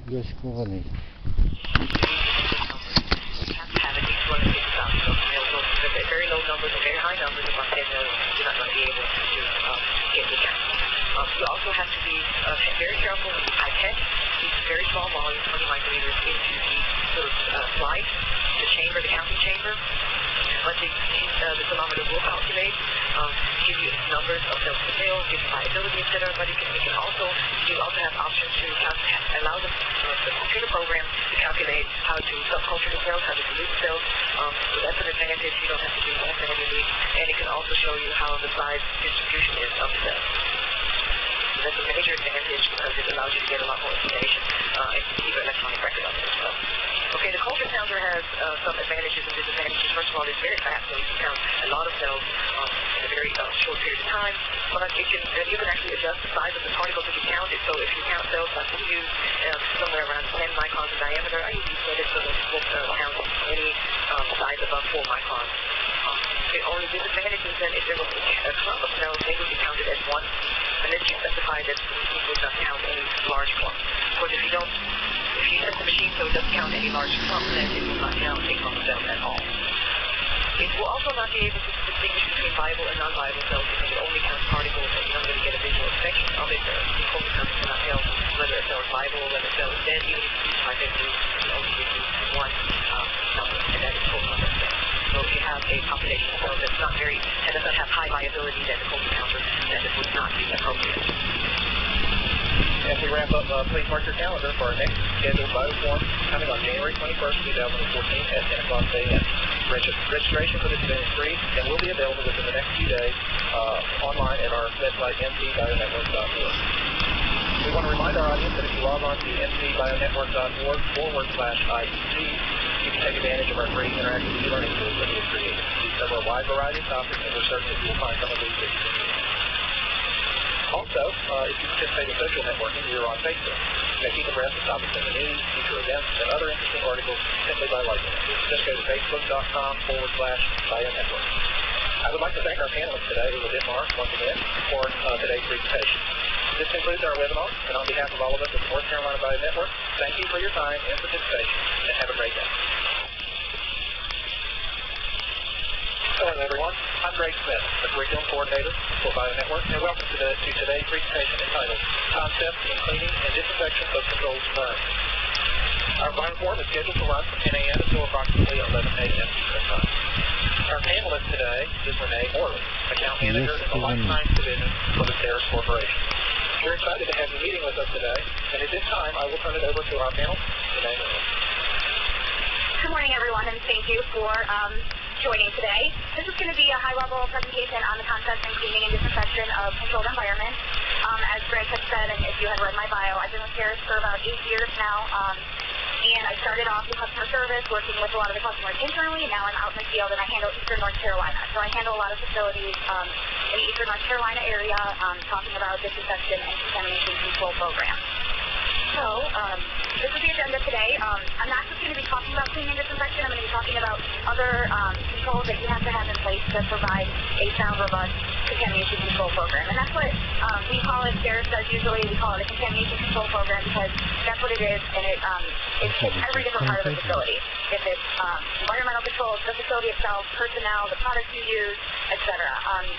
Göskovaný. Very low numbers or very high numbers above 10 million, you're not going to be able to get the count. You also have to be very careful when you pipette these very small volumes, 20 microliters, into the sort of slide, the chamber, the counting chamber. But the thermometer will calculate, give you numbers of cells per mil, give you viability, etc. But you also have options to allow the computer program to calculate how to subculture the cells, how to dilute the cells. So that's an advantage. You don't have to do that manually. And it can also show you how the size distribution is of the cells. So that's a major advantage because it allows you to get a lot more information and to keep an electronic record of it as well. Okay, the culture counter has some advantages and disadvantages. First of all, it's very fast, so you can count a lot of cells in a very short period of time. But you can actually adjust the size of the particles that you counted. So if you count cells like we use somewhere around 10 microns in diameter, I usually set it so that it won't count any size above 4 microns. The only disadvantage is that if there was a clump of cells, they would be counted as one, unless you specify that it would not count any large clump. Of course, if you set the machine so it doesn't count any large clump, then it will not count a clump of cells at all. It will also not be able to distinguish between viable and non-viable cells because it only counts particles and you're not going to get a visual inspection of it. The culture counter cannot tell whether a cell is viable or whether a cell is dead. Even if you use identity, it only gives you one number, and that is total number of cells. So if you have a population of cells that does not have high viability, then the culture counter then it would not be appropriate. As we wrap up, please mark your calendar for our next scheduled BioForum coming on January 21st, 2014 at 10 o'clock a.m. Registration for this event is free and will be available within the next few days online at our website, mcbionetwork.org. We want to remind our audience that if you log on to mcbionetwork.org/IEC, you can take advantage of our free interactive e-learning tools that we have created. These cover a wide variety of topics, and we're certain that you will find some of these that you can use. Also, if you participate in social networking, we are on Facebook. You may keep abreast of topics in the news, future events, and other interesting articles simply by liking it. Just go to facebook.com/BioNetwork. I would like to thank our panelists today, Ulla Dittmar, once again, for today's presentation. This concludes our webinar, and on behalf of all of us at the North Carolina BioNetwork, thank you for your time and participation, and have a great day. Hello, everyone. I'm Greg Smith, the Curriculum Coordinator for BioNetwork, and welcome to today's presentation entitled Concepts in Cleaning and Disinfection of Controlled Environments. Our BioForum is scheduled to run from 10 a.m. until approximately 11 a.m. Eastern Time. Our panelist today is Renee Morley, Account Manager in the Life Science Division for the Ceres Corporation. We're excited to have you meeting with us today, and at this time, I will turn it over to our panelist, Renee Morley. Good morning, everyone, and thank you for joining today. This is going to be a high-level presentation on the concepts in cleaning and disinfection of controlled environments. As Greg had said, and if you had read my bio, I've been with Ceres for about 8 years now, and I started off in customer service, working with a lot of the customers internally. Now I'm out in the field, and I handle Eastern North Carolina. So I handle a lot of facilities in the Eastern North Carolina area, talking about disinfection and contamination control programs. So, this is the agenda today. I'm not just going to be talking about cleaning and disinfection. I'm going to be talking about other controls that you have to have in place to provide a sound, robust contamination control program. And that's what we call it, Ceres does usually. We call it a contamination control program because that's what it is, and it's every different part of the facility. If it's environmental controls, the facility itself, personnel, the products you use, etc.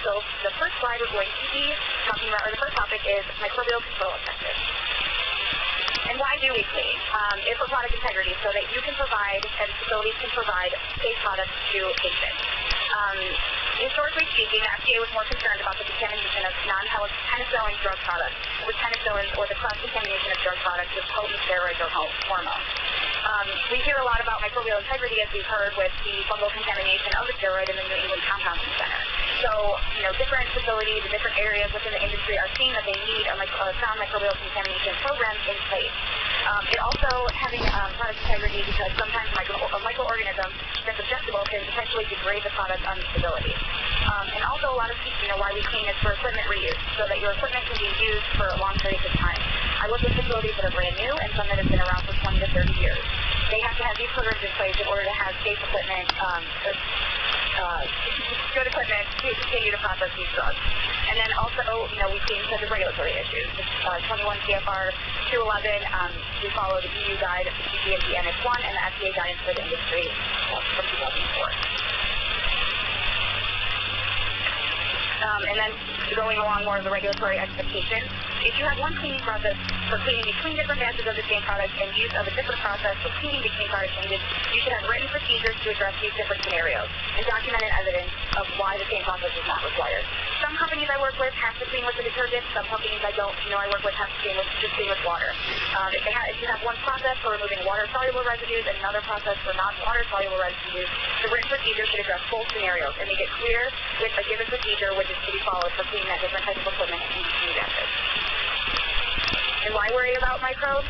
So the first slide we're going to be talking about, or the first topic is microbial control objectives. And why do we clean? It's for product integrity, so that you can provide, and facilities can provide, safe products to patients. Historically speaking, the FDA was more concerned about the contamination of non-penicillin drug products, with penicillins or the cross-contamination of drug products with potent steroids or hormones. We hear a lot about microbial integrity, as we've heard, with the fungal contamination of the steroid in the New England Compounding Center. So, different facilities and different areas within the industry are seeing that they need a sound microbial contamination program in place. It also having product integrity because sometimes a microorganism that's objectable can potentially degrade the product on the facility. And also a lot of why we clean is for equipment reuse, so that your equipment can be used for long periods of time. I work with facilities that are brand new and some that have been around for 20 to 30 years. they have to have these programs in place in order to have safe equipment, good equipment to continue to process these drugs. And then also, we've seen such a regulatory issues. 21 CFR 211, we follow the EU guide, the GMP Annex 1, and the FDA guidance for the industry from 2004. And then going along more of the regulatory expectations, if you have one cleaning process for cleaning between different batches of the same product and use of a different process for cleaning between product changes, you should have written procedures to address these different scenarios and documented evidence of why the same process is not required. Some companies I work with have to clean with the detergent. Some companies I work with have to just clean with water. If you have one process for removing water-soluble residues and another process for non-water-soluble residues, the written procedure should address both scenarios and make it clear with a given procedure which is to be followed for cleaning that different types of equipment and between batches. And why worry about microbes?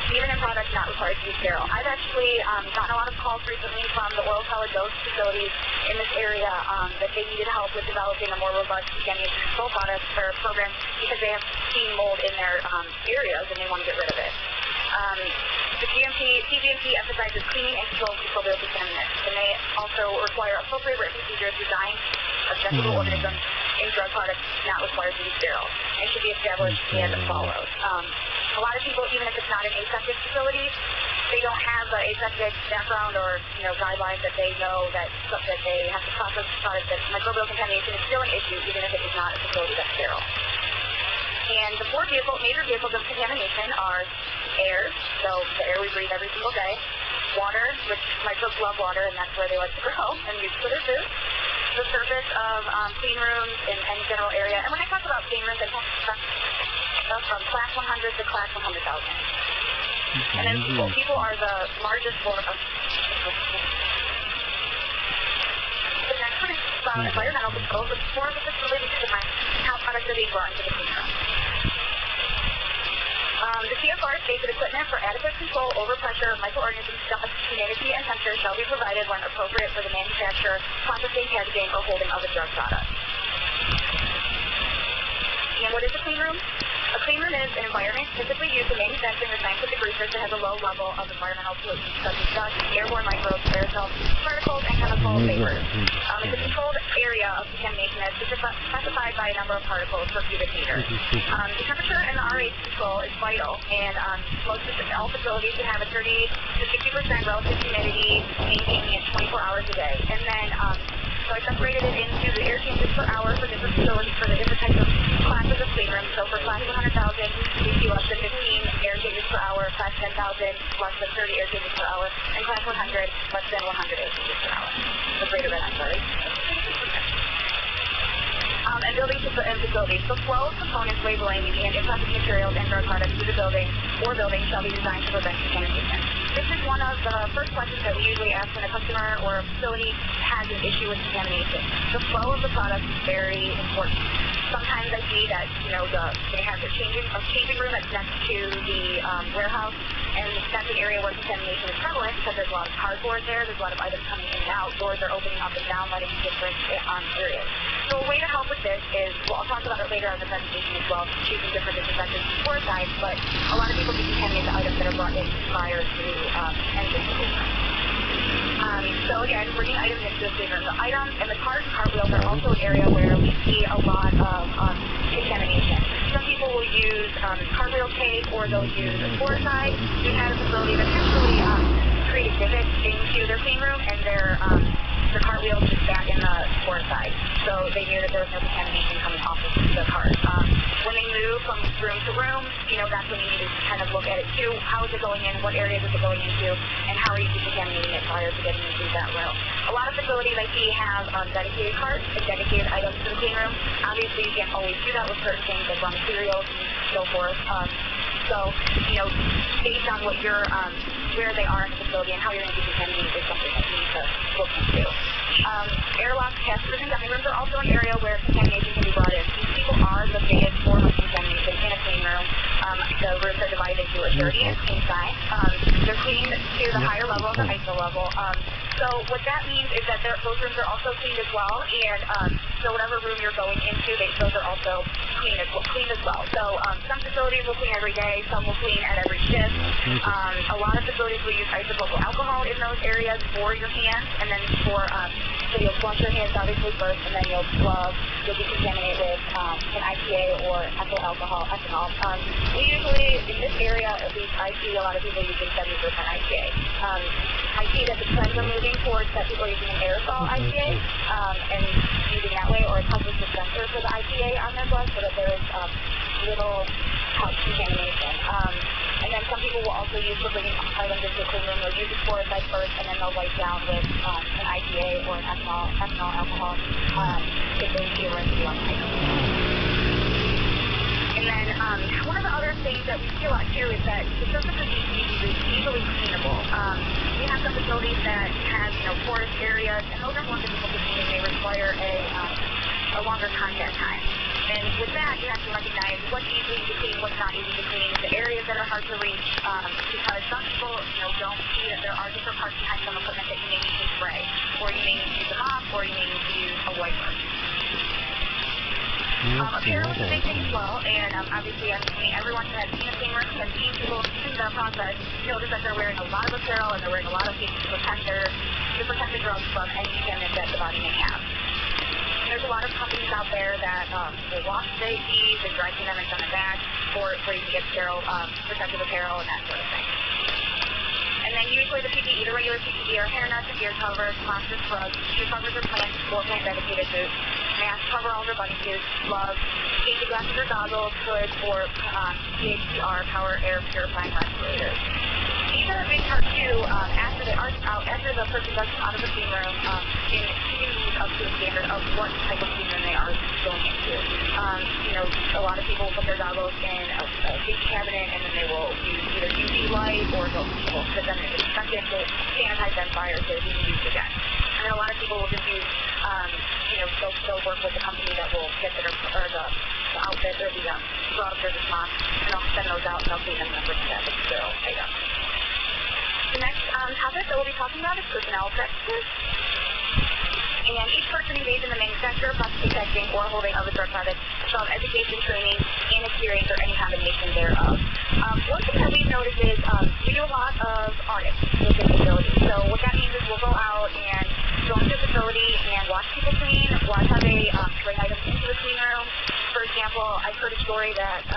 Even in products not required to be sterile. I've actually gotten a lot of calls recently from the oral solid dose facilities in this area that they needed help with developing a more robust contamination control product or program because they have seen mold in their areas and they want to get rid of it. The CGMP emphasizes cleaning and control of microbial contaminants, and they also require appropriate written procedures designed accessible organisms in drug products not required to be sterile and should be established and followed. A lot of people, even if it's not an aseptic facility, they don't have the aseptic background or guidelines that they know that they have to process products. That microbial contamination is still an issue, even if it is not a facility that's sterile. And the four major vehicles of contamination are air, so the air we breathe every single day; water, which microbes love water, and that's where they like to grow and use for their food; the surface of clean rooms in any general area. And when I talk about clean rooms, I'm talking about from class 100 to class 100,000. And then people are the largest form of... The next one is environmental control, which is more of a facility to define how products are being brought into the clean room. The CFR states that equipment for adequate control over pressure, microorganisms, dust, humidity, and temperature shall be provided when appropriate for the manufacture, processing, packaging, or holding of a drug product. And what is a clean room? A clean room is an environment typically used in manufacturing or scientific research that has a low level of environmental pollutants such as dust, airborne microbes, aerosols, particles, and chemical vapors. It's a controlled area of contamination that is specified by a number of particles per cubic meter. The temperature and the RH control is vital, and all facilities should have a 30 to 60% relative humidity, maintaining it 24 hours a day. And then, so I separated it into the air changes per hour for different facilities for the different types of classes of clean rooms. So for class 100,000, we see less than 15 air changes per hour, class 10,000, less than 30 air changes per hour, and class 100, less than 100 air changes per hour. So greater than, I'm sorry. And buildings and facilities. The flow of components, labeling, and in-process materials and drug products to the building or buildings shall be designed to prevent contamination. This is one of the first questions that we usually ask when a customer or a facility has an issue with contamination. The flow of the product is very important. Sometimes I see that, they have a changing room that's next to the warehouse, and that's an area where contamination is prevalent because there's a lot of cardboard there, there's a lot of items coming in and out, doors are opening up and down, letting different areas. So a way to help with this is, I'll talk about it later in the presentation as well, choosing different disinfectants for sites, but a lot of people can contaminate the items that are brought in prior to entering the clean room. So again, bringing items into the clean room. The items and the cars and cartwheels are also an area where we see a lot of contamination. Some people will use cartwheel tape or they'll use a floor side. We had a facility that actually created divots into their clean room and their cartwheels just back in the floor side. So they knew that there was no contamination coming off of the cars. When they move from room to room, that's when you need to kind of look at it too. How is it going in? What areas is it going into? And how are you decontaminating it prior to getting into that room? A lot of facilities I see have dedicated carts and dedicated items to the clean room. Obviously, you can't always do that with certain things like raw materials and so forth. So, based on what your where they are in the facility and how you're going to decontaminate is something that you need to look into. Airlock testers and dining rooms are also an area where contamination can be brought in. These people are the biggest form of contamination in a clean room. The rooms are divided into a dirty and clean side. They're cleaned to the higher level of the ISO level. So what that means is that those rooms are also cleaned as well, and So whatever room you're going into, those are also clean as well. So some facilities will clean every day, some will clean at every shift. A lot of facilities will use isopropyl alcohol in those areas for your hands, and then so you'll wash your hands obviously first, and then you'll decontaminate with an IPA or ethyl ethanol. We usually, in this area at least, I see a lot of people using 70% IPA. I see that the trends are moving towards that people are using an aerosol IPA and using that way, or a touchless dispenser for the IPA on their gloves so that there is little touch contamination. And then some people will also use for bringing items into a clean room. They'll use a sporicidal first, and then they'll wipe down with an IPA or an ethanol alcohol if they see a residue on the item. And then one of the other things that we see a lot too is that the surfaces need to be easily cleanable. We have some facilities that have, porous areas, and those are more difficult to clean. They require a longer contact time. And with that, you have to recognize what's easy to clean, what's not easy to clean, the areas that are hard to reach, because some people, don't see that there are different parts behind some equipment that you may need to spray, or you may need to use a mop, or you may need to use a wiper. Apparel is a big thing as well, and obviously, everyone who has seen a clean room, has seen people through the process, notice that they're wearing a lot of apparel, and they're wearing a lot of things to protect the drugs from any contaminants that the body may have. There's a lot of companies out there that will wash the keys and dry clean them and send them back, or you can get sterile protective apparel and that sort of thing. And then usually the PPE, the regular PPE, are hairnets and beard covers, monster scrubs, shoe covers or plant dedicated boots, masks cover all their bunny suits, gloves, safety glasses or goggles, hoods, or PHPR, power air purifying respirators. These are a big part too, after the person does come out of the clean room, in keeping these up to the standard of what type of clean room they are going into. A lot of people will put their goggles in a safety cabinet, and then they will use either UV light or they'll put them in a disinfectant to sanitize them prior to being used again. And then a lot of people will just use, they'll work with the company that will get the outfit or the scrubs or the smock, and they'll send those out and they'll clean them and bring them back as sterile items. The next topic that we'll be talking about is personnel practices. And each person engaged in the manufacture, processing, testing, or holding of a drug product shall have education, training, and experience, or any combination thereof. One thing that we've noticed is we do a lot of audits within facilities. So what that means is we'll go out and go into a facility and watch people clean, watch how they bring items into the clean room. For example, I've heard a story that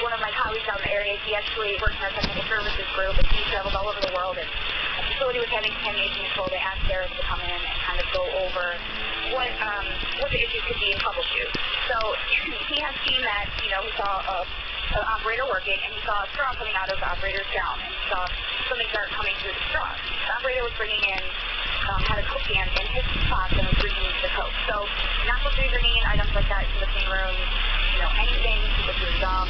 one of my colleagues out in the area, he actually works in our technical services group, and he travels all over the world, and a facility was having contamination control. They asked Derek to come in and kind of go over what the issues could be and troubleshoot. So he has seen that, he saw an operator working, and he saw a straw coming out of the operator's gown, and he saw something start coming through the straw. The operator was bringing in, had a Coke can in his box and was bringing the Coke. So not supposed to be bringing in items like that into the clean room, anything, people doing gum,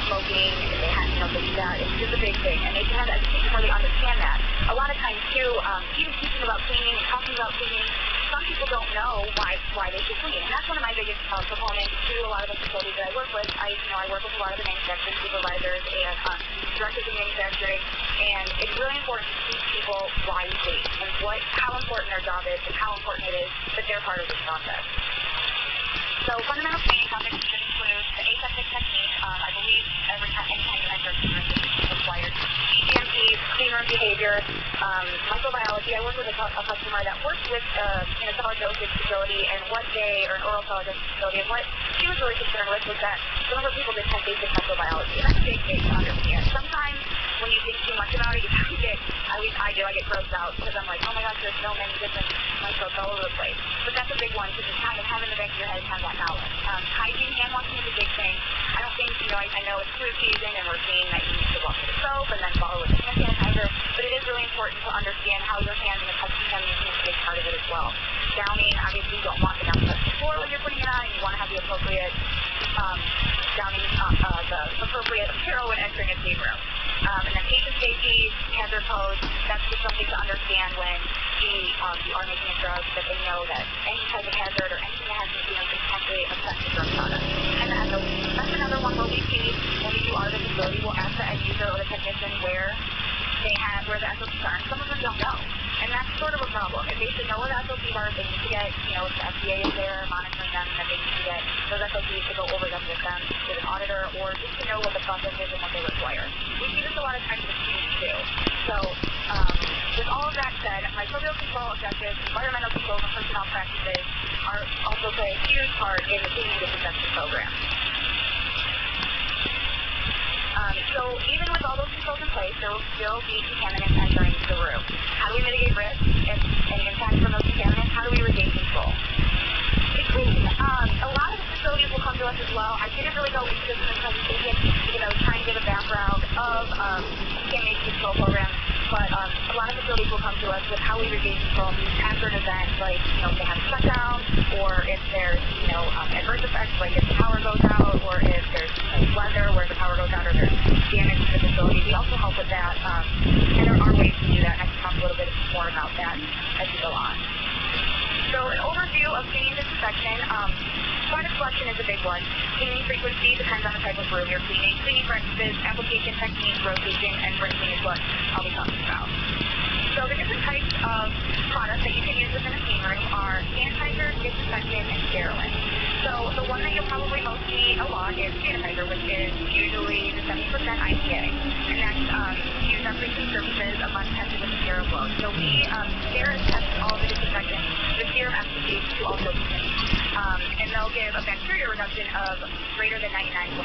smoking, if they had, that, it's just a big thing, and they can have education where they understand that. A lot of times, too, even teaching about cleaning, talking about cleaning, some people don't know why they should clean, and that's one of my biggest proponents to a lot of the facilities that I work with. I work with a lot of the manufacturing supervisors and directors of manufacturing, and it's really important to teach people why we clean and how important their job is and how important it is that they're part of this process. So fundamental cleaning topics should include the aseptic technique. I believe anytime you enter a clean room, this is required. CGMPs, clean room behavior, microbiology. I work with a customer that works with in a solid dosage facility, and or an oral solid dosage facility, and what she was really concerned with was that some of her people didn't have basic microbiology. And that's a big thing to understand. Sometimes when you think too much about it, you kind of get, at least I do, I get grossed out because I'm like, oh my gosh, there's so many different microbes all over the place. But that's a big one to just kind of have in the back of your head and have that knowledge. Hygiene, hand washing is a big thing. I don't think, I know it's flu season and we're seeing that you need to wash with soap and then follow with hand sanitizer, but it is really important to understand how your hands and the touch contamination is a big part of it as well. Downing, obviously you don't want the gown to touch the floor when you're putting it on, and you want to have the appropriate downing, the appropriate apparel when entering a clean room. And then patient safety, hazard codes, that's just something to understand when you are making a drug, that they know that any type of hazard or anything that has to do with potentially affect the drug product. And the SOP, that's another one where we see when we do audit a facility, we'll ask the end user or the technician where the SOPs are. Some of them don't know. And that's sort of a problem. If they should know what SOPs are, if they need to get, if the FDA is there monitoring them, that they need to get those SOPs to go over them with an auditor, or just to know what the process is and what they require. We see this a lot of times with cleaning too. So, with all of that said, microbial control objectives, environmental controls, and personnel practices are also play a huge part in the cleaning and disinfection program. So even with all those controls in place, there will still be contaminants entering the room. How do we mitigate risk and impact from those contaminants? How do we regain control? A lot of the facilities will come to us as well. I didn't really go into this in the presentation, try and give a background of contamination control programs, but a lot of facilities will come to us with how we regain control after an event, like, if they have a shutdown, or if there's, adverse effects, like if the power goes out, or if there's weather where the power goes out, or there's damage to the facility. We also help with that, and there are ways to do that, and I can talk a little bit more about that as we go on. So an overview of cleaning and disinfection, product selection is a big one. Cleaning frequency depends on the type of room you're cleaning. Cleaning practices, application techniques, rotation, and rinsing is what I'll be talking about. So the different types of products that you can use within a clean room are sanitizer, disinfectant, and sterilant. So the one that you'll probably most see a lot is sanitizer, which is usually the 70% IPA, and that's used on cleaning surfaces unless tested with a serum load. So we test all the disinfectants with serum efficacy to also clean. And they'll give a bacteria reduction of greater than 99.9%.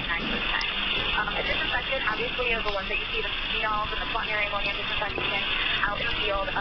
A disinfectant, obviously, are the ones that you see, the phenols and the quaternary ammonia disinfection out in the field.